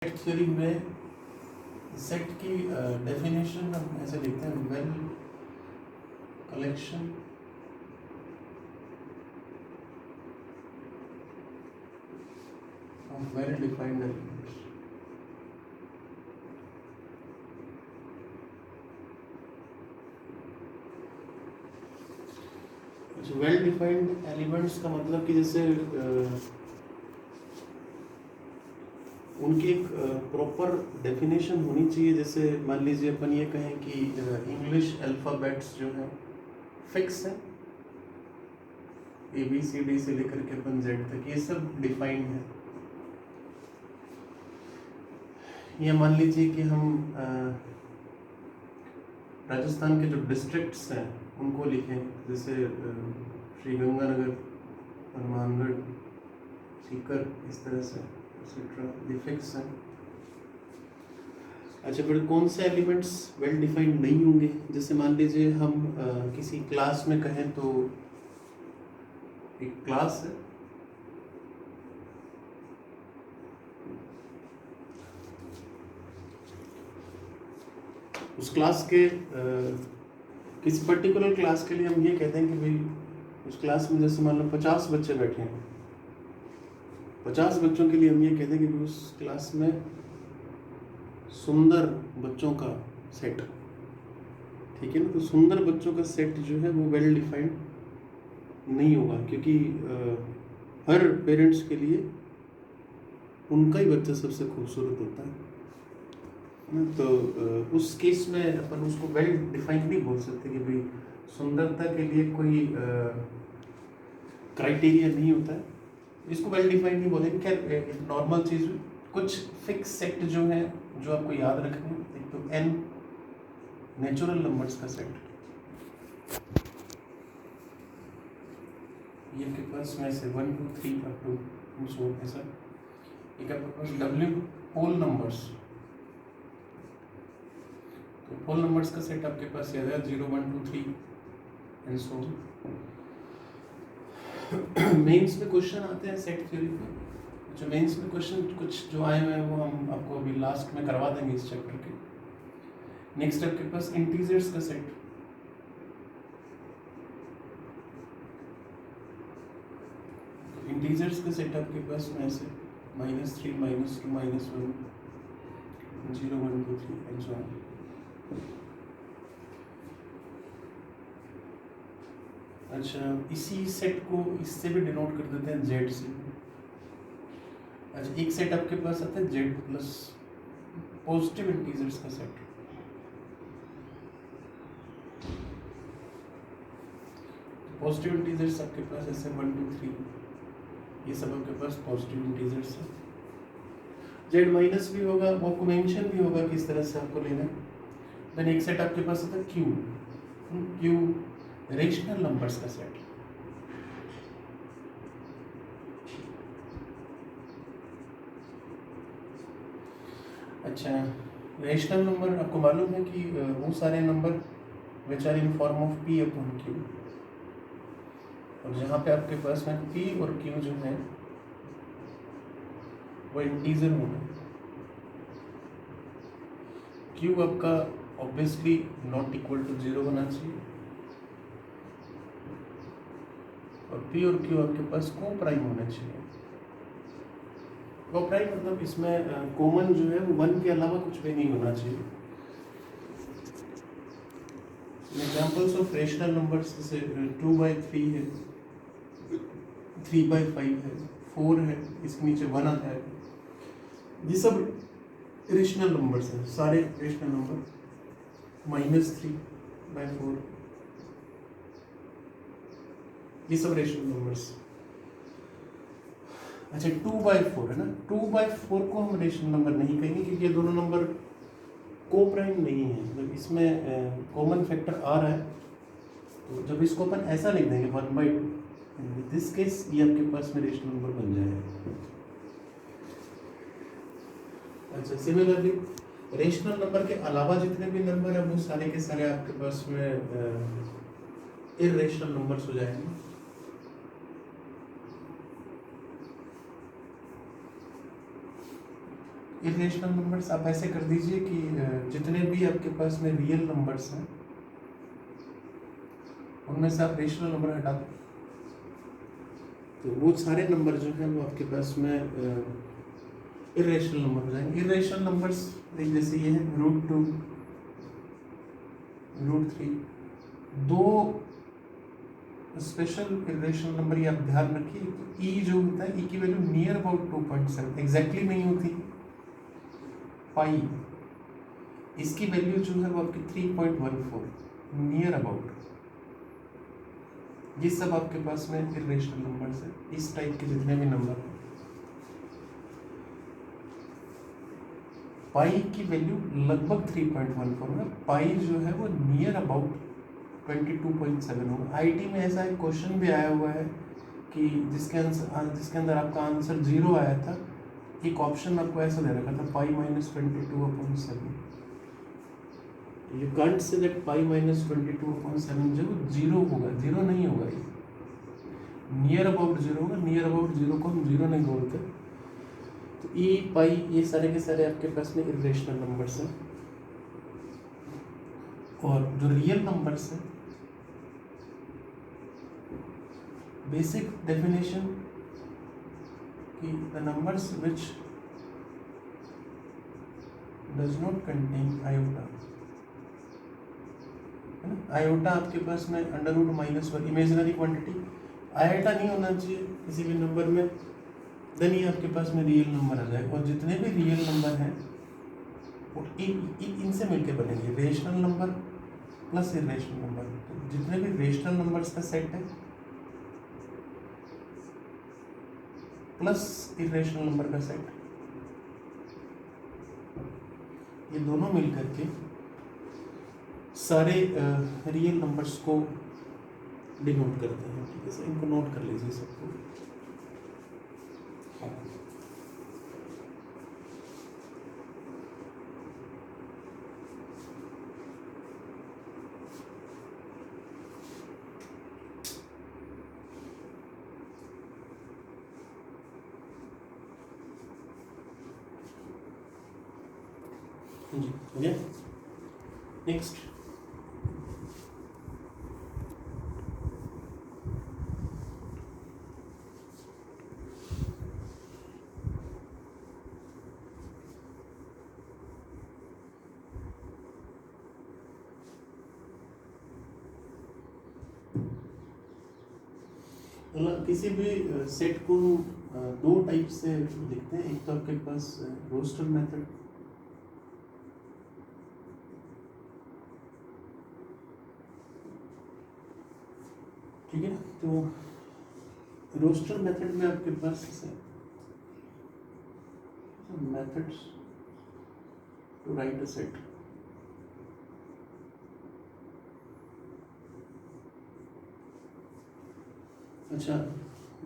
Set theory में set की definition हम ऐसे लिखते हैं, well collection of well defined elements. Well defined elements का मतलब कि जैसे उनकी एक प्रॉपर डेफिनेशन होनी चाहिए। जैसे मान लीजिए अपन ये कहें कि इंग्लिश अल्फ़ाबेट्स जो है फिक्स है, ABCD से लेकर के अपन Z तक ये सब डिफाइंड है। या मान लीजिए कि हम राजस्थान के जो डिस्ट्रिक्ट्स हैं उनको लिखें, जैसे श्रीगंगानगर, हनुमानगढ़, सीकर, इस तरह से एक्सेट्रा, ये फिक्स है। अच्छा, फिर कौन से एलिमेंट्स वेल डिफाइंड नहीं होंगे? जैसे मान लीजिए हम किसी क्लास में कहें तो एक क्लास है, उस क्लास के किसी पर्टिकुलर क्लास के लिए हम ये कहते हैं कि भाई उस क्लास में जैसे मान लो 50 बच्चे बैठे हैं, 50 बच्चों के लिए हम ये कहते हैं कि उस क्लास में सुंदर बच्चों का सेट, ठीक है ना। तो सुंदर बच्चों का सेट जो है वो वेल डिफाइंड नहीं होगा, क्योंकि हर पेरेंट्स के लिए उनका ही बच्चा सबसे खूबसूरत होता है। तो उस केस में अपन उसको वेल डिफाइंड नहीं बोल सकते कि भाई सुंदरता के लिए कोई क्राइटेरिया नहीं होता है, इसको वेल डिफाइंड नहीं बोलेंगे। खैर नॉर्मल चीज़, कुछ फिक्स सेट जो है जो आपको याद रखना है। एक तो n नेचुरल नंबर्स का सेट, ये आपके पास में से 1 2 3 अप टू सो ऐसा। एक आपके पास W होल नंबर्स, तो होल नंबर्स का सेट आपके पास याद है 0 1 2 3 एंड सो। मेंस में क्वेश्चन आते हैं सेट थ्योरी पे। जो मेंस में क्वेश्चन कुछ जो आए हुए हैं वो हम आपको अभी लास्ट में करवा देंगे इस चैप्टर के। नेक्स्ट आपके पास इंटीजर्स का सेट, इंटीजर्स का सेट आपके पास में ऐसे -3 -2 -1 0 1 2 3 एंड सो ऑन। अच्छा, इसी सेट को इससे भी डिनोट कर देते हैं Z से। अच्छा, एक सेट आपके पास आता है Z प्लस पॉजिटिव इंटीजर्स का सेट। पॉजिटिव इंटीजर्स आपके पास ऐसे 1 2 3, ये सब आपके पास पॉजिटिव इंटीजर्स है। Z माइनस भी होगा, वो आपको मेंशन भी होगा किस तरह से आपको लेना है। देन एक सेट आपके पास आता है Q रेशनल नंबर्स का सेट। अच्छा, रेशनल नंबर आपको मालूम है कि वो सारे number which are in form of P upon Q, और जहाँ पे आपके पास में P और Q जो है वो इंटीजर होगा। Q आपका ऑब्वियसली नॉट इक्वल टू 0 होना चाहिए, और P और Q आपके पास को प्राइम होना चाहिए। को प्राइम मतलब इसमें कॉमन जो है वो 1 के अलावा कुछ भी नहीं होना चाहिए। एग्जाम्पल्स ऑफ रेशनल नंबर्स जैसे 2/3 है, 3/5 है, 4 है, इसके नीचे 1 आता है, ये सब रेशनल नंबर्स हैं। सारे रेशनल नंबर -3/4, ये सब रेशनल नंबर्स। अच्छा, 2/4 है ना, 2/4 को हम रेशनल नंबर नहीं कहेंगे क्योंकि ये दोनों नंबर को प्राइम नहीं है। मतलब इसमें कॉमन फैक्टर आ रहा है, तो जब इसको अपन ऐसा लिख देंगे 1/2, इन दिस केस ये आपके पास में रेशनल नंबर बन जाएगा। अच्छा, सिमिलरली रेशनल नंबर के अलावा जितने भी नंबर है वो सारे के सारे आपके पास में इर्रेशनल नंबर्स हो जाएंगे। इरेशनल नंबर्स आप ऐसे कर दीजिए कि जितने भी आपके पास में रियल नंबर्स हैं उनमें से आप रेशनल नंबर हटा दें, तो वो सारे नंबर जो हैं वो आपके पास में इरेशनल नंबर हो जाएंगे। इरेशनल नंबर्स एक जैसे ये है √2, √3, दो स्पेशल इरेशनल नंबर ये आप ध्यान रखिए। तो ई जो होता है, ई की वैल्यू नियर अबाउट 2.7 एग्जैक्टली नहीं होती। पाई, इसकी वैल्यू जो है वो आपकी 3.14 नियर अबाउट। ये सब आपके पास में इरेशनल नंबर्स है। इस टाइप के जितने भी नंबर हैं, पाई की वैल्यू लगभग 3.14 है। पाई जो है वो नियर अबाउट 22.7 होगा। आईटी में ऐसा एक क्वेश्चन भी आया हुआ है कि जिसके अंदर आपका आंसर 0 आया था। एक ऑप्शन आपको ऐसा दे रखा था पाई -22/7। यू कांट से दैट पाई -22/7 जो 0 होगा, 0 नहीं होगा, ये नियर अबाउट 0 होगा। नियर अबाउट 0 को हम 0 नहीं बोलते। तो ई पाई ये सारे के सारे आपके पास में इरेशनल नंबर्स हैं। और जो रियल नंबर्स हैं, बेसिक डेफिनेशन कि the numbers which does not contain iota, है ना। आयोटा आपके पास में √-1 इमेजिनरी क्वांटिटी, आयोटा नहीं होना चाहिए किसी भी नंबर में, देन ये आपके पास में रियल नंबर आ जाएगा। और जितने भी रियल नंबर हैं वो इनसे मिलके बनेंगे, rational number plus irrational number. तो जितने भी रेशनल नंबर्स का सेट है प्लस इरेशनल नंबर का सेट, ये दोनों मिलकर के सारे रियल नंबर्स को डिनोट करते हैं। ठीक है सर, इनको नोट कर लीजिए सबको। जी हो गया। नेक्स्ट, किसी भी सेट को दो टाइप से लिखते हैं। एक तो आपके पास रोस्टर मेथड, ठीक है। तो रोस्टर मेथड में आपके पास methods to write a set. अच्छा,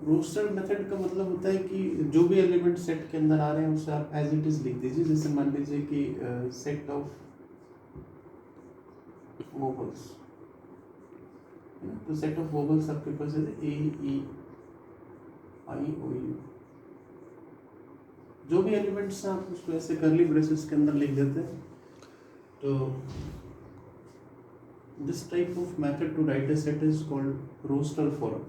रोस्टर मेथड का मतलब होता है कि जो भी एलिमेंट सेट के अंदर आ रहे हैं उसे आप एज इट इज लिख दीजिए। जैसे मान लीजिए कि सेट ऑफ वोबल्स, तो सेट ऑफ वोबल्स आपके पास है ए ई आई ओ यू। जो भी एलिमेंट्स हैं आप उसको ऐसे करली ब्रेसेस के अंदर लिख देते हैं। तो this type of method to write a set is called roster form.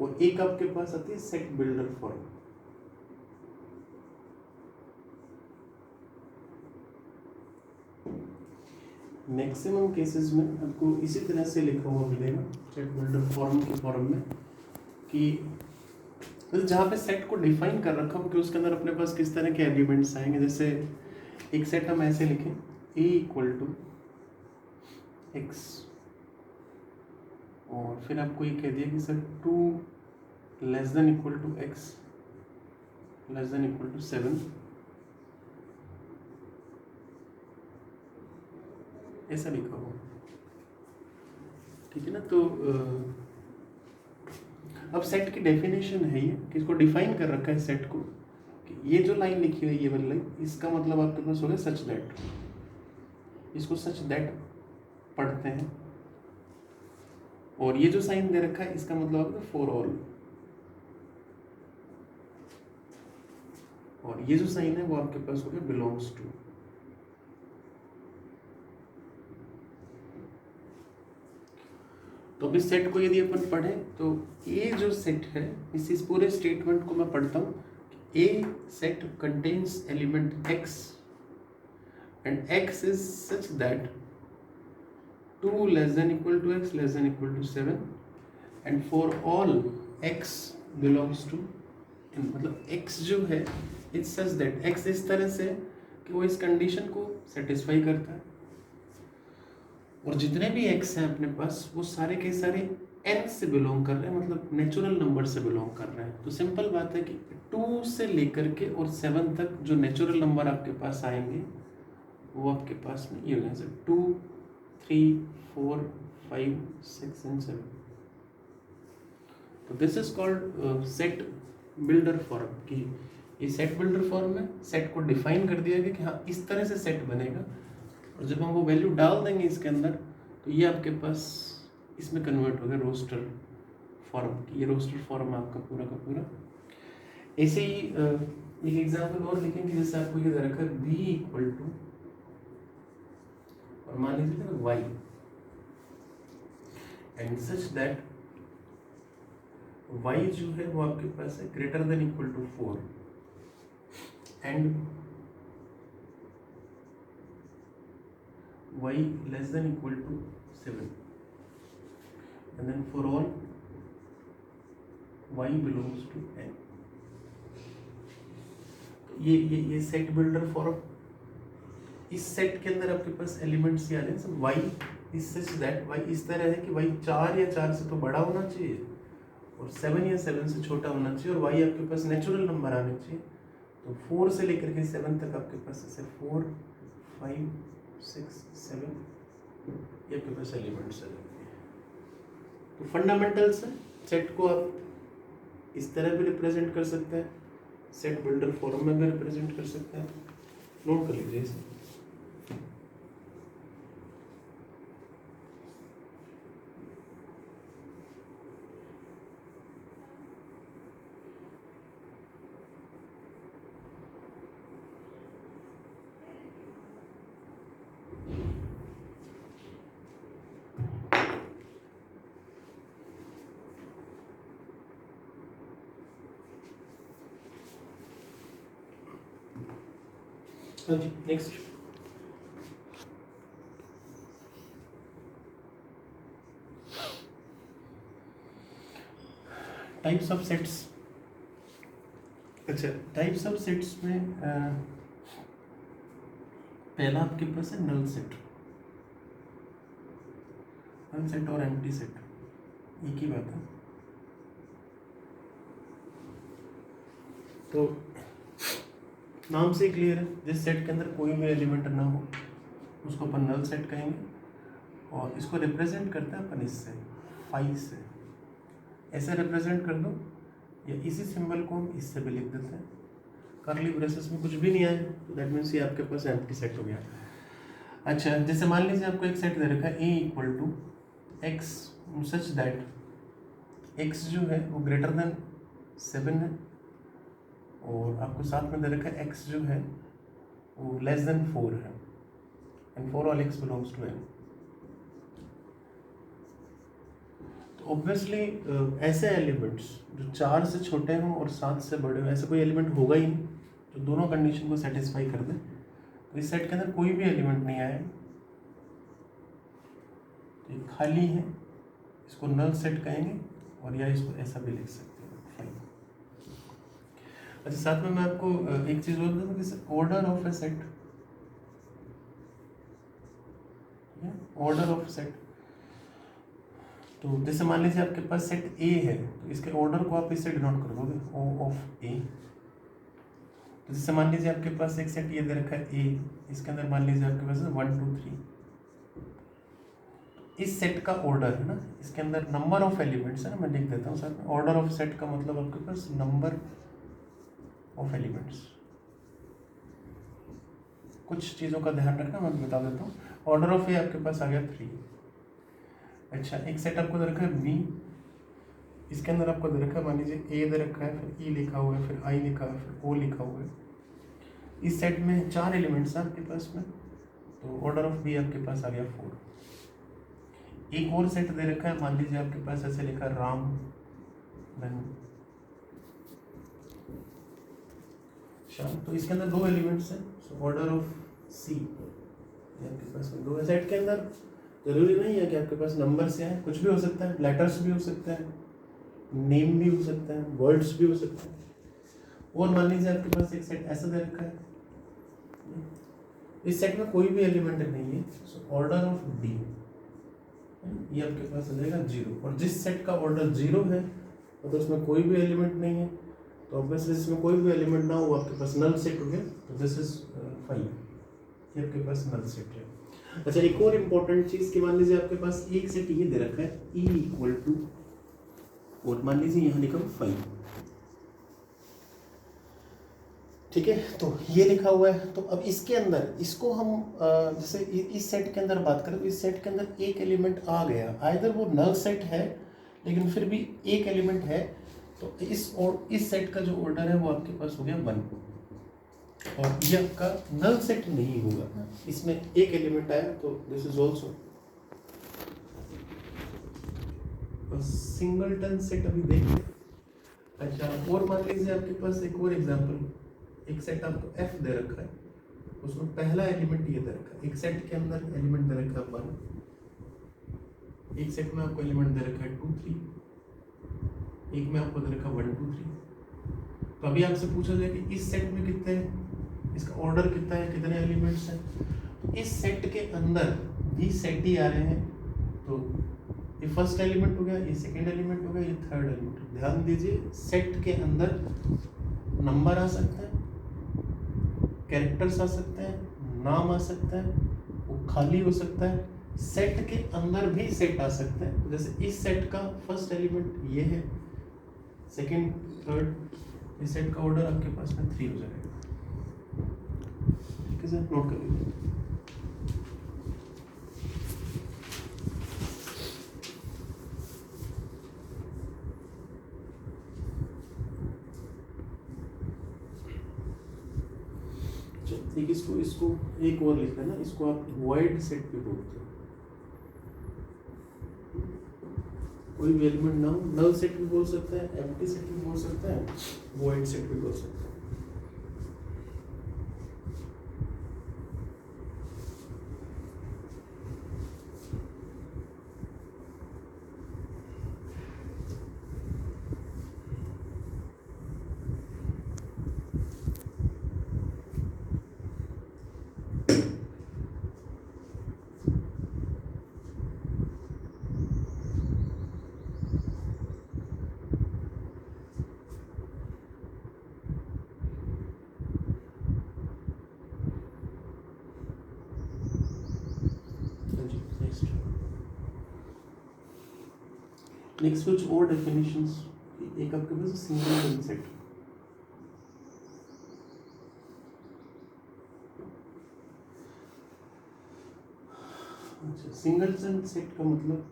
और एक आपके पास आती है set builder form. Maximum cases में आपको इसी तरह से लिखा हुआ मिलेगा सेट बिल्डर फॉर्म के फॉर्म में, कि जहाँ पे सेट को डिफाइन कर रखा हो कि उसके अंदर अपने पास किस तरह के एलिमेंट्स आएंगे। जैसे एक सेट हम ऐसे लिखें A = X, और फिर आपको ये कह दिया कि सर 2 < X < 7, ऐसा लिखा हो, ठीक है ना। तो अब सेट की डेफिनेशन है ये, कि इसको डिफाइन कर रखा है सेट को, कि ये जो लाइन लिखी हुई है ये वाली लाइन, इसका मतलब आपके पास हो गया सच दैट। इसको सच दैट पढ़ते हैं। और ये जो साइन दे रखा है इसका मतलब आपका फॉर ऑल। और ये जो साइन है वो आपके पास हो गया बिलोंग्स टू। तो अभी सेट को यदि अपन पढ़ें तो ए जो सेट है, इस पूरे स्टेटमेंट को मैं पढ़ता हूँ। A set contains element x and x is such that 2 less than equal to x less than equal to 7 and for all x belongs to n। मतलब x जो है it's such that x इस तरह से कि वो इस condition को सेटिस्फाई करता है, और जितने भी x हैं अपने पास वो सारे के सारे n से बिलोंग कर रहे हैं, मतलब नेचुरल नंबर से बिलोंग कर रहे हैं। तो सिंपल बात है कि 2 से लेकर के और 7 तक जो नेचुरल नंबर आपके पास आएंगे वो आपके पास में ये हो जाएंगे 2 3 4 5 6 and 7। तो this is called set builder form कि ये सेट बिल्डर फॉर्म में सेट को डिफाइन कर दिया गया कि हाँ इस तरह से सेट बनेगा, और जब हम वो वैल्यू डाल देंगे इसके अंदर तो ये आपके पास इसमें कन्वर्ट हो गया रोस्टर फॉर्म। ये रोस्टर फॉर्म आपका पूरा का पूरा। ऐसे ही एक एग्जाम्पल और लिखेंगे, जैसे आपको ये दे रखा है b इक्वल टू, और मान लीजिए y and such that y जो है वो आपके पास है greater than equal to 4 and y less than equal to 7 and then for all y belongs to n। तो ये सेट बिल्डर फॉर्म, इस सेट के अंदर आपके पास एलिमेंट्स ये आ रहे हैं। y is such that y इस तरह है कि y 4 या 4 से तो बड़ा होना चाहिए और 7 या 7 से छोटा होना चाहिए, और y आपके पास नेचुरल नंबर आने चाहिए। तो 4 से लेकर के 7 तक आपके पास ऐसे 4 5 6 7 ये आपके पास एलिमेंट्स है। तो फंडामेंटल्स है, सेट को आप इस तरह भी रिप्रेजेंट कर सकते हैं, सेट बिल्डर फॉर्म में भी रिप्रेजेंट कर सकते हैं। नोट कर लीजिए इसे। Next types of sets. अच्छा, टाइप्स ऑफ सेट्स में पहला आपके पास है नल सेट। नल सेट और एम्प्टी सेट एक ही बात है। तो नाम से क्लियर है, जिस सेट के अंदर कोई भी एलिमेंट ना हो उसको अपन नल सेट कहेंगे, और इसको रिप्रेजेंट करते हैं अपन इससे 5 से। ऐसे रिप्रेजेंट कर दो, या इसी सिंबल को हम इससे भी लिख देते हैं। कर्ली ब्रेसेस में कुछ भी नहीं आए तो दैट मीन्स ये आपके पास एम्प्टी सेट हो गया। अच्छा, जैसे मान लीजिए आपको एक सेट दे रखा है A equal to x such that x जो है वो ग्रेटर देन 7 है, और आपको साथ में दे रखा है x जो है वो लेस देन 4 है, and for all x belongs to n। तो ऑब्वियसली ऐसे एलिमेंट्स जो 4 से छोटे हों और 7 से बड़े हों, ऐसा कोई एलिमेंट होगा ही नहीं जो दोनों कंडीशन को सेटिस्फाई कर दे। तो इस सेट के अंदर कोई भी एलिमेंट नहीं आया, तो ये खाली है, इसको नल सेट कहेंगे, और या इसको ऐसा भी लिख सकते हैं। अच्छा, साथ में मैं आपको एक चीज बोल दूँ, जैसे order of A set, order of set. तो जैसे मान लीजिए आपके पास सेट ए है, तो इसके ऑर्डर को आप इससे डिनोट कर दोगे ओ ऑफ ए। तो जैसे मान लीजिए आपके पास एक सेट ये दे रखा है ए, इसके अंदर मान लीजिए आपके पास 1 2 3। इस सेट का ऑर्डर है ना, इसके अंदर नंबर ऑफ एलिमेंट्स है ना, मैं लिख देता हूँ साथ में। ऑर्डर ऑफ सेट का मतलब आपके पास नंबर ऑफ एलिमेंट्स। कुछ चीज़ों का ध्यान रखना, मैं बता देता हूँ। ऑर्डर ऑफ ए आपके पास आ गया 3। अच्छा, एक सेट आपको दे रखा है बी, इसके अंदर आपको दे रखा है मान लीजिए ए दे रखा है, फिर ई लिखा हुआ है, फिर आई लिखा है, फिर ओ लिखा हुआ है। इस सेट में 4 एलिमेंट्स हैं आपके पास में, तो ऑर्डर ऑफ बी आपके पास आ गया 4। एक और सेट दे रखा है, मान लीजिए आपके पास ऐसे लिखा राम धन श्याम, तो इसके अंदर 2 एलिमेंट्स हैं, सो ऑर्डर ऑफ सी आपके पास में 2 है। सेट के अंदर जरूरी नहीं है कि आपके पास नंबर से है, कुछ भी हो सकता है, लेटर्स भी हो सकता है, नेम भी हो सकता है, वर्ड्स भी हो सकता है। और मान लीजिए आपके पास एक सेट ऐसा दे रखा है, इस सेट में कोई भी एलिमेंट नहीं है, सो ऑर्डर ऑफ डी ये आपके पास आ जाएगा 0। और जिस सेट का ऑर्डर 0 है तो उसमें कोई भी एलिमेंट नहीं है, तो ऑब्वियसली इसमें कोई भी एलिमेंट ना हो वो आपके पास नल सेट हो गया, तो दिस इज 5, ये आपके पास नल सेट है। अच्छा, एक और इम्पोर्टेंट चीज कि मान लीजिए आपके पास एक सेट ये दे रखा है E इक्वल टू, और मान लीजिए यहाँ लिखा 5, ठीक है, तो ये लिखा हुआ है। तो अब इसके अंदर इसको हम जैसे इस सेट के अंदर बात करें तो इस सेट के अंदर एक एलिमेंट आ गया, आइदर वो नल सेट है लेकिन फिर भी एक एलिमेंट है, तो इस सेट का जो ऑर्डर है वो आपके पास हो गया 1, और ये आपका नल सेट नहीं होगा, इसमें एक एलिमेंट आया, तो this is also singleton set. अभी देखिए, अच्छा, और मान लीजिए आपके पास एक और एग्जांपल, एक सेट आपको F दे रखा है, उसमें पहला एलिमेंट ये दे रखा है, एक सेट के अंदर एलिमेंट दे रखा है 1, एक सेट में आपको एलिमेंट दे रखा है 2 3, एक में आपको दे रखा है 1 2 3। तो अभी आपसे पूछा जाए कि इस सेट में कितने, इसका ऑर्डर कितना है, कितने एलिमेंट्स हैं, तो इस सेट के अंदर भी सेट ही आ रहे हैं, तो ये फर्स्ट एलिमेंट हो गया, ये सेकंड एलिमेंट हो गया, ये थर्ड एलिमेंट। ध्यान दीजिए, सेट के अंदर नंबर आ सकता है, कैरेक्टर्स आ सकते हैं, नाम आ सकता है, वो खाली हो सकता है, सेट के अंदर भी सेट आ सकते हैं। जैसे इस सेट का फर्स्ट एलिमेंट ये है, सेकंड थर्ड, इस सेट का ऑर्डर आपके पास में 3 हो जाएगा, ठीक है सर, नोट कर लीजिए। ठीक, इसको एक और लिखना है ना, इसको आप वॉइड सेट भी बोलते हैं, कोई भी एलिमेंट ना हो, नल सेट भी बोल सकते हैं, एम्प्टी सेट भी बोल सकते हैं, वॉइड सेट भी बोल सकते हैं। नेक्स्ट कुछ और डेफिनेशंस, एक आपके पास सिंगल सेट, अच्छा, सिंगल सेट का मतलब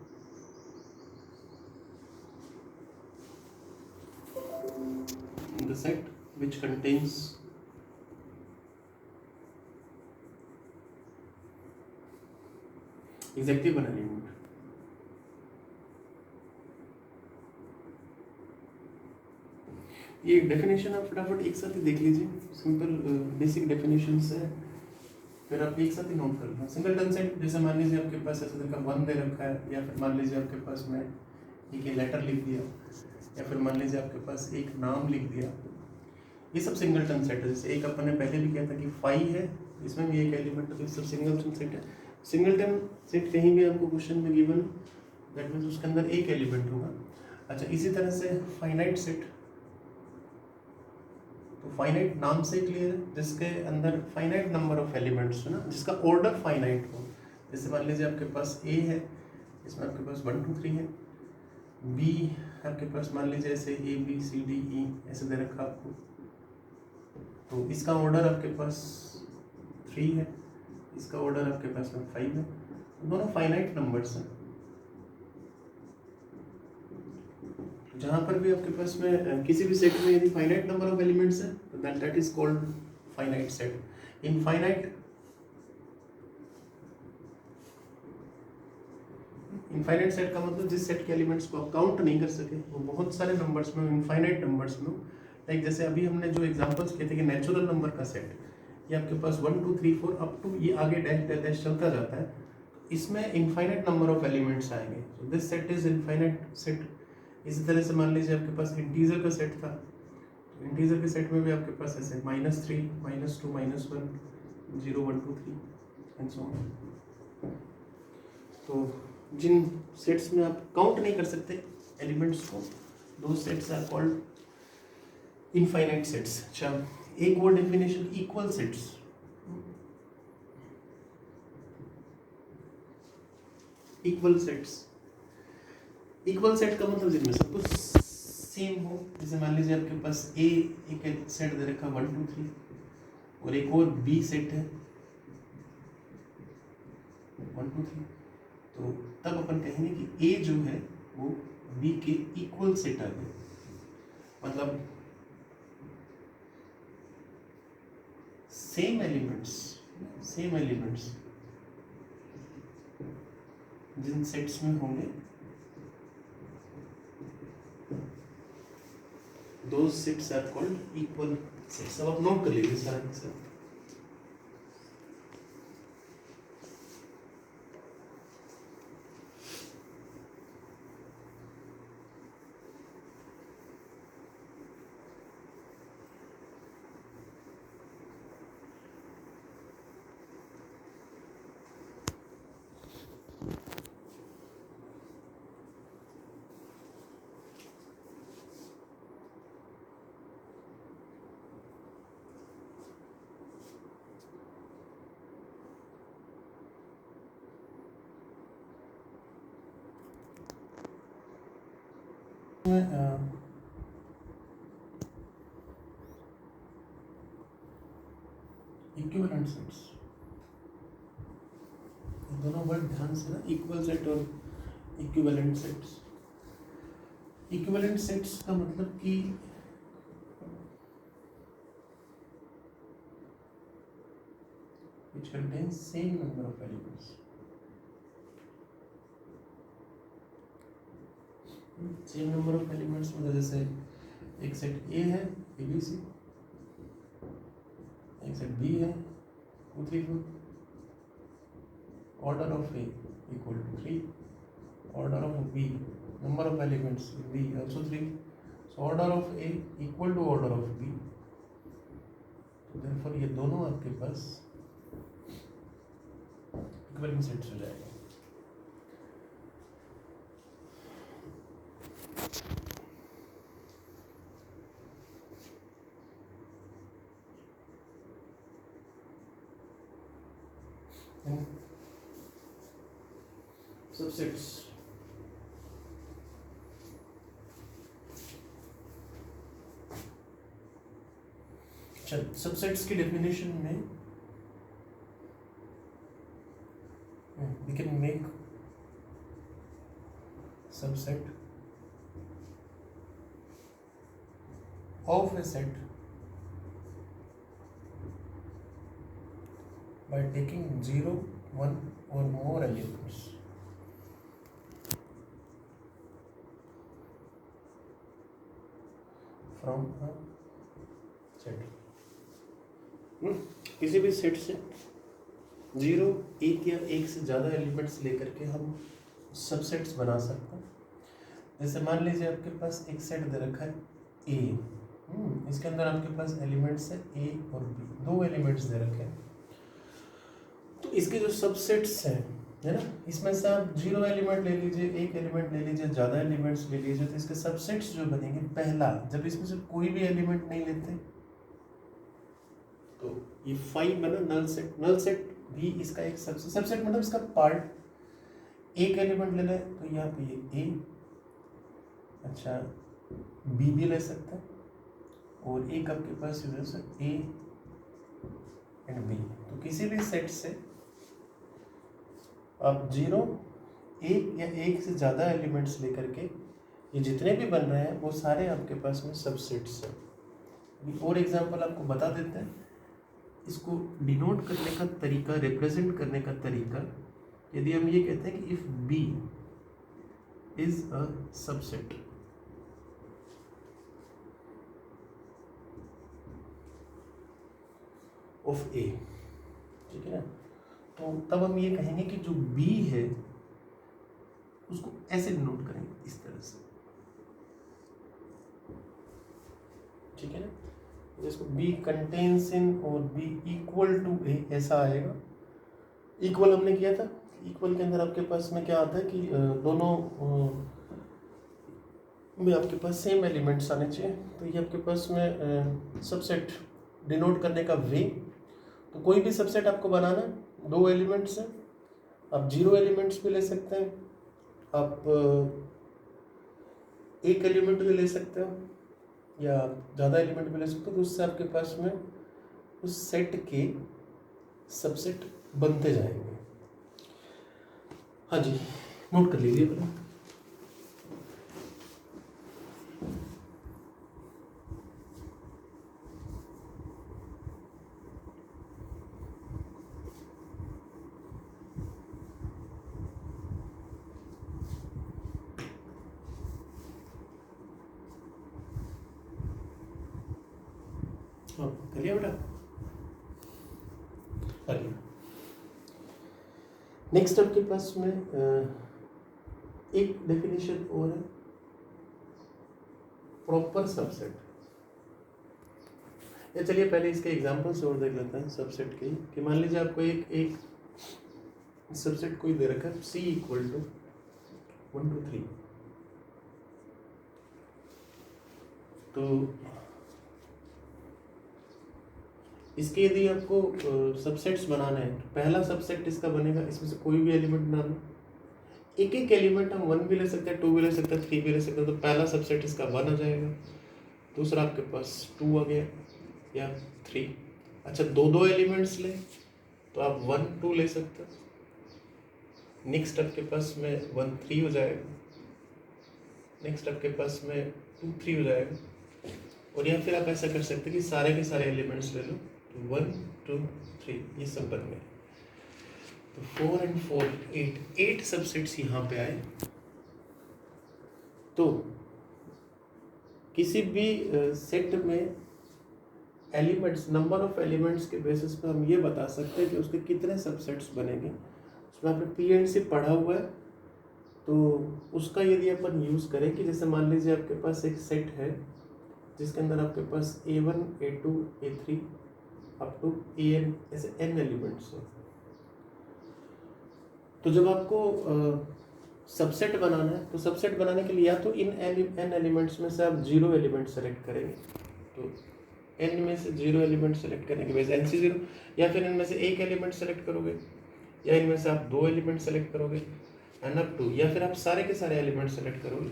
the set which contains exactly one element। ये डेफिनेशन आप फटाफट एक साथ ही देख लीजिए, सिंपल बेसिक डेफिनेशंस है, फिर आप एक साथ ही नोट कर लो। सिंगलटन सेट, जैसे मान लीजिए आपके पास ऐसे तरह का 1 दे रखा है, या फिर मान लीजिए आपके पास में एक लेटर लिख दिया, या फिर मान लीजिए आपके पास एक नाम लिख दिया, ये सब सिंगलटन सेट है। जैसे एक अपन ने पहले भी किया था कि 5 है, इसमें भी एक एलिमेंट है, तो ये सब सिंगलटन सेट है। सिंगलटन सेट कहीं भी आपको क्वेश्चन में गिवन, दैट मीन्स उसके अंदर एक एलिमेंट होगा। अच्छा, इसी तरह से फाइनाइट सेट, तो फाइनाइट नाम से क्लियर है, जिसके अंदर फाइनाइट नंबर ऑफ एलिमेंट्स है ना, जिसका ऑर्डर फाइनाइट हो। जैसे मान लीजिए आपके पास ए है, इसमें आपके पास 1 2 3 है, बी आपके पास मान लीजिए ऐसे A B C D E ऐसे दे रखा आपको, तो इसका ऑर्डर आपके पास 3 है, इसका ऑर्डर आपके पास में 5 है, दोनों फाइनाइट नंबर्स हैं। जहाँ पर भी आपके पास में किसी भी सेट में यदि फाइनाइट नंबर ऑफ एलिमेंट्स है तो that is called finite set. Infinite set का मतलब जिस सेट के एलिमेंट्स को आप काउंट नहीं कर सके, वो बहुत सारे नंबर्स में, इनफाइनाइट नंबर्स में। लाइक जैसे अभी हमने जो एग्जांपल्स किए थे कि नेचुरल नंबर का सेट, ये आपके पास 1 2 3 4 अप टू ये आगे डैश डैश डैश चलता जाता है, इसमें इनफाइनाइट नंबर ऑफ एलिमेंट्स आएंगे। So this set is infinite set. इसी तरह से मान लीजिए आपके पास इंटीजर का सेट था, तो इंटीजर के सेट में भी आपके पास ऐसे -3 -2 -1 0 1 2 3 एंड सो ऑन। तो जिन सेट्स में आप काउंट नहीं कर सकते एलिमेंट्स को, दो sets are called infinite sets. अच्छा, एक और definition equal sets. Equal set का मतलब जिनमें सब कुछ सेम हो। जैसे मान लीजिए आपके पास ए एक सेट दे रखा 1 2 3 और एक और बी सेट है 1 2 3, तो तब अपन कहेंगे कि ए जो है वो बी के इक्वल सेट आ गया। मतलब सेम एलिमेंट्स जिन सेट्स में होंगे, those sets are called equal sets। अब आप नोट कर लीजिए सारा के साथ। इक्विवेलेंट सेट्स, दोनों वर्ड ध्यान से ना, इक्वल सेट और इक्विवेलेंट सेट्स। इक्विवेलेंट सेट्स का मतलब कि which contains same number of elements। Same number of elements मतलब जैसे एक सेट ए है ABC, एक सेट बी है 2 3 4, order of A equal to 3, order of B, number of elements B also 3, so order of A equal to order of B. तो therefore ये दोनों आपके पास इक्विवेलेंट सेट्स हो जाएगा। सबसेट्स, अच्छा सबसेट्स की डेफिनेशन में we can make subset of a set by taking 0 1 or more elements from a set। किसी भी सेट से 0 1 या 1 से ज़्यादा एलिमेंट्स लेकर के हम सबसेट्स बना सकते हैं। जैसे मान लीजिए आपके पास एक सेट दे रखा है ए, इसके अंदर आपके पास एलिमेंट्स है ए और बी, दो एलिमेंट्स दे रखे हैं। तो इसके जो सबसेट्स हैं, है ना, इसमें से आप 0 एलिमेंट ले लीजिए, 1 एलिमेंट ले लीजिए, ज़्यादा एलिमेंट्स ले लीजिए, तो इसके सबसेट्स जो बनेंगे, पहला जब इसमें से कोई भी एलिमेंट नहीं लेते तो ये 5 बना नल सेट। नल सेट भी इसका एक सबसेट मतलब इसका पार्ट, एक एलिमेंट लेना है तो यहाँ पे ये ए, अच्छा बी भी ले सकता है, और एक आपके पास ए एंड बी। तो किसी भी सेट से आप 0 1 या 1 से ज़्यादा एलिमेंट्स लेकर के ये जितने भी बन रहे हैं वो सारे आपके पास में सबसेट्स हैं। और एग्जांपल आपको बता देते हैं। इसको डिनोट करने का तरीका, रिप्रेजेंट करने का तरीका, यदि हम ये कहते हैं कि if B is a subset of A, ठीक है ना, तो तब हम ये कहेंगे कि जो बी है उसको ऐसे डिनोट करेंगे, इस तरह से, ठीक है ना, जिसको बी कंटेन्स इन और बी इक्वल टू ए, ऐसा आएगा। इक्वल हमने किया था, इक्वल के अंदर आपके पास में क्या आता है कि दोनों में आपके पास सेम एलिमेंट्स आने चाहिए। तो ये आपके पास में सबसेट डिनोट करने का वे, तो कोई भी सबसेट आपको बनाना है, 2 एलिमेंट्स हैं, आप 0 एलिमेंट्स भी ले सकते हैं, आप एक एलिमेंट भी ले सकते हो, या ज़्यादा एलिमेंट भी ले सकते हो, तो उससे आपके पास में उस सेट के सबसेट बनते जाएंगे। हाँ जी, नोट कर लीजिए पहले। कर लिया बेटा, कर लिया। नेक्स्ट आपके पास में एक डेफिनेशन और है, प्रॉपर सबसेट। ये चलिए पहले इसके एग्जांपल्स और देख लेते हैं सबसेट के, कि मान लीजिए आपको एक सबसेट कोई दे रखा है, C इक्वल टू 1 2 3, तो इसके यदि आपको सबसेट्स बनाना है, तो पहला सबसेट इसका बनेगा, इसमें से कोई भी एलिमेंट बनाना, एक एक एलिमेंट हम 1 भी ले सकते हैं, 2 भी ले सकते हैं, 3 भी ले सकते हैं, तो पहला सबसेट इसका 1 आ जाएगा, दूसरा आपके पास 2 आ गया या 3। अच्छा, 2 एलिमेंट्स ले तो आप 1 2 ले सकते हो, नेक्स्ट आपके पास में 1 3 हो जाएगा, नेक्स्ट आपके पास में 2 3 हो जाएगा, और या फिर आप ऐसा कर सकते हैं कि सारे के सारे एलिमेंट्स ले लो, तो 1 2 3 ये सब बन गए, तो 4 and 4 8 सबसेट्स यहाँ पे आए। तो किसी भी सेट में एलिमेंट्स, नंबर ऑफ एलिमेंट्स के बेसिस पे हम ये बता सकते हैं कि उसके कितने सबसेट्स बनेंगे। उसमें आपने PNC पढ़ा हुआ है, तो उसका यदि अपन यूज़ करें कि जैसे मान लीजिए आपके पास एक सेट है जिसके अंदर आपके पास A1 A2 A3 up to AN ऐसे n एलिमेंट्स हैं, तो जब आपको सबसेट बनाना है, तो सबसेट बनाने के लिए या तो इन n एलिमेंट्स में से आप 0 एलिमेंट सेलेक्ट करेंगे, तो n में से 0 एलिमेंट सेलेक्ट करने के बाद NC 0, या फिर इनमें से एक एलिमेंट सेलेक्ट करोगे, या इनमें से आप 2 एलिमेंट सेलेक्ट करोगे एन अप टू, या फिर आप सारे के सारे एलिमेंट सेलेक्ट करोगे।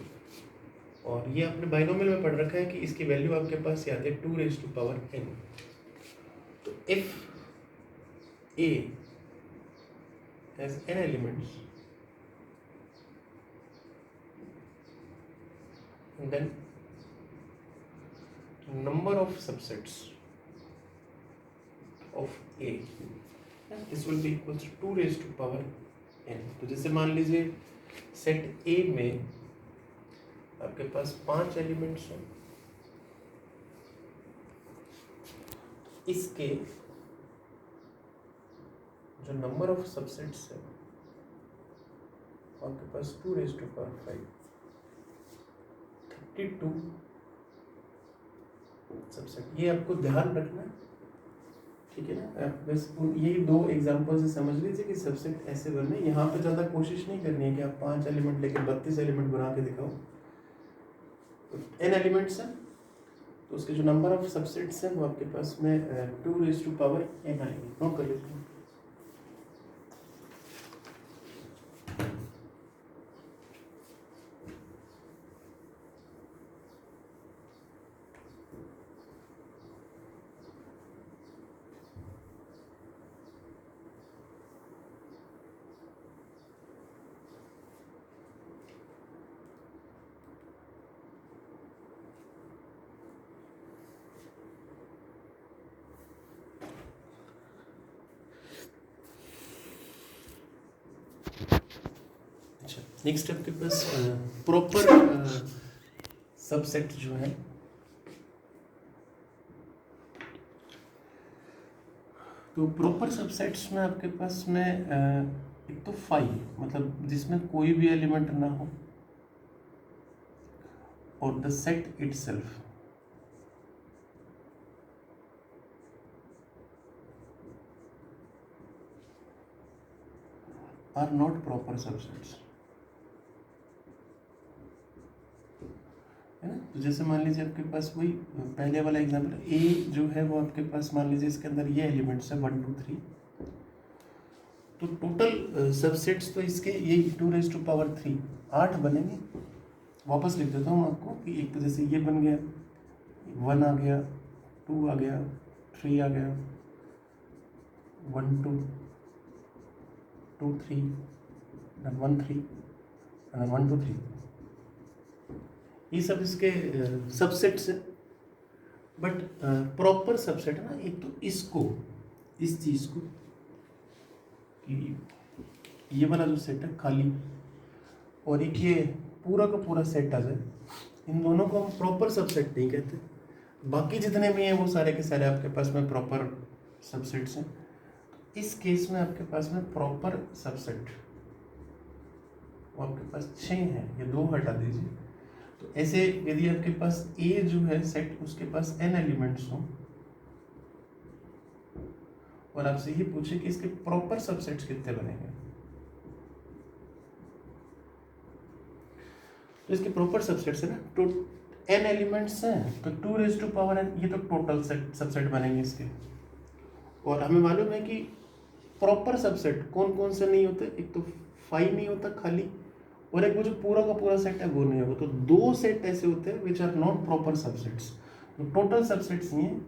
और ये आपने बाइनोमियल में पढ़ रखा है कि इसकी वैल्यू आपके पास ये आती है 2n। तो if A has n elements, and then number of subsets of A, this will be equals to 2n। तो जैसे मान लीजिए सेट A में आपके पास 5 एलिमेंट्स हैं, इसके जो नंबर ऑफ सबसेट्स है आपके पास 2n/5 32 सबसेट। ये आपको ध्यान रखना है, ठीक है ना। आप बस यही 2 एग्जांपल से समझ लीजिए कि सबसेट ऐसे बनने। यहाँ पे ज़्यादा कोशिश नहीं करनी है कि आप 5 एलिमेंट लेके 32 एलिमेंट बना के दिखाओ। तो n एलिमेंट्स हैं, तो उसके जो नंबर ऑफ सबसेट्स हैं वो आपके पास में 2n आएंगे। नोट कर लीजिए। नेक्स्ट आपके पास प्रॉपर सबसेट जो है, तो प्रॉपर सबसेट्स में आपके पास में एक तो फाइव, मतलब जिसमें कोई भी एलिमेंट ना हो, और the set itself are not proper subsets, है ना। तो जैसे मान लीजिए आपके पास वही पहले वाला एग्जाम्पल, ए जो है वो आपके पास मान लीजिए इसके अंदर ये एलिमेंट्स है 1 2 3, तो टोटल सबसेट्स तो इसके ये 2⁻³ 8 बनेंगे। वापस लिख देता हूँ आपको कि एक तो जैसे ये बन गया, 1 आ गया, 2 आ गया, 3 आ गया, 1 2 2 3, 1 3, 1 2 3, ये सब इसके सबसेट्स हैं। बट प्रॉपर सबसेट है ना, एक तो इसको, इस चीज को, कि ये वाला जो सेट है खाली, और एक ये पूरा का पूरा सेट आ जाए, इन दोनों को हम प्रॉपर सबसेट नहीं कहते। बाकी जितने भी हैं वो सारे के सारे आपके पास में प्रॉपर सबसेट्स हैं। इस केस में आपके पास में प्रॉपर सबसेट वो आपके पास 6 हैं, ये 2 हटा दीजिए। तो ऐसे यदि आपके पास ए जो है सेट, उसके पास n एलिमेंट्स हो, और आपसे ये पूछे कि इसके प्रॉपर सबसेट्स कितने बनेंगे, तो इसके प्रॉपर सबसेट्स है ना, तो n एलिमेंट्स हैं, तो 2⁻n, ये तो टोटल सेट सबसेट बनेंगे इसके। और हमें मालूम है कि प्रॉपर सबसेट कौन कौन से नहीं होते, एक तो 5 नहीं होता खाली, और एक वो जो पूरा का पूरा सेट है वो नहीं होगा। तो 2 सेट ऐसे होते हैं which are not proper subsets, तो टोटल सबसेट्स नहीं है,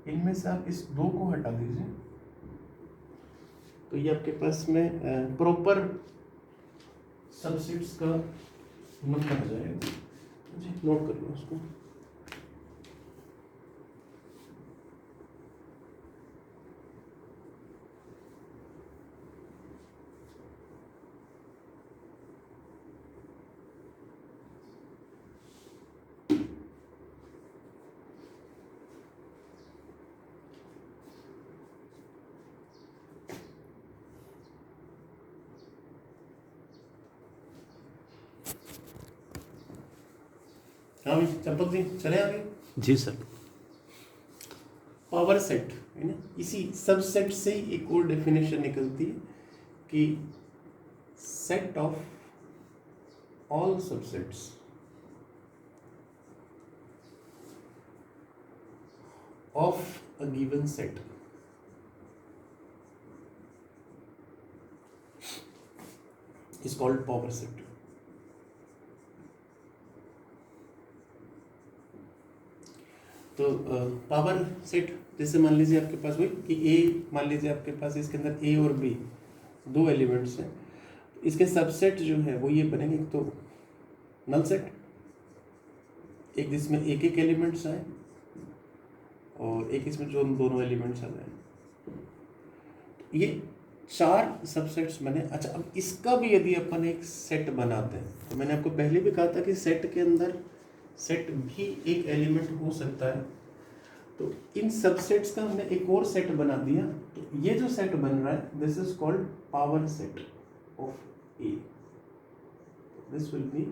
इनमें से आप इस 2 को हटा दीजिए, तो ये आपके पास में प्रॉपर सबसेट्स का नंबर आ जाएगा जी, नोट कर लो उसको। हाँ भाई चंपक जी, चले आगे। जी सर। पावर सेट है ना, इसी सबसेट से ही एक और डेफिनेशन निकलती है कि set of all subsets of a given set is called power set. तो पावर सेट जैसे मान लीजिए आपके पास वही कि ए, मान लीजिए आपके पास इसके अंदर ए और बी 2 एलिमेंट्स हैं, इसके सबसेट जो है वो ये बनेंगे, एक तो नल सेट, एक जिसमें एक एक एलिमेंट्स आए, और एक इसमें जो दोनों एलिमेंट्स आ जाए, ये 4 सबसेट्स बने। अच्छा, अब इसका भी यदि अपन एक सेट बनाते हैं, तो मैंने आपको पहले भी कहा था कि सेट के अंदर सेट भी एक एलिमेंट हो सकता है, तो इन सबसेट्स का हमने एक और सेट बना दिया, तो ये जो सेट बन रहा है this is called power set of A, this will be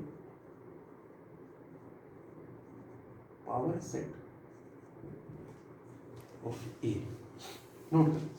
power set of A. Note करें।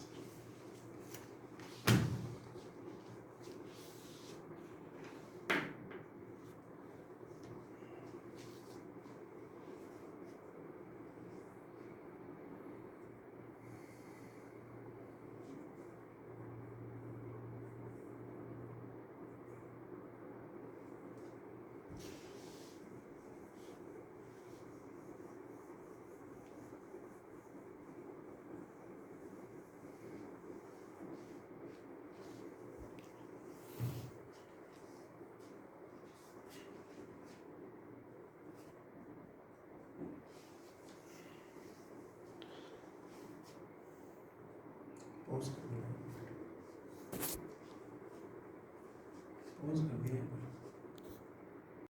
पॉज कर दिया।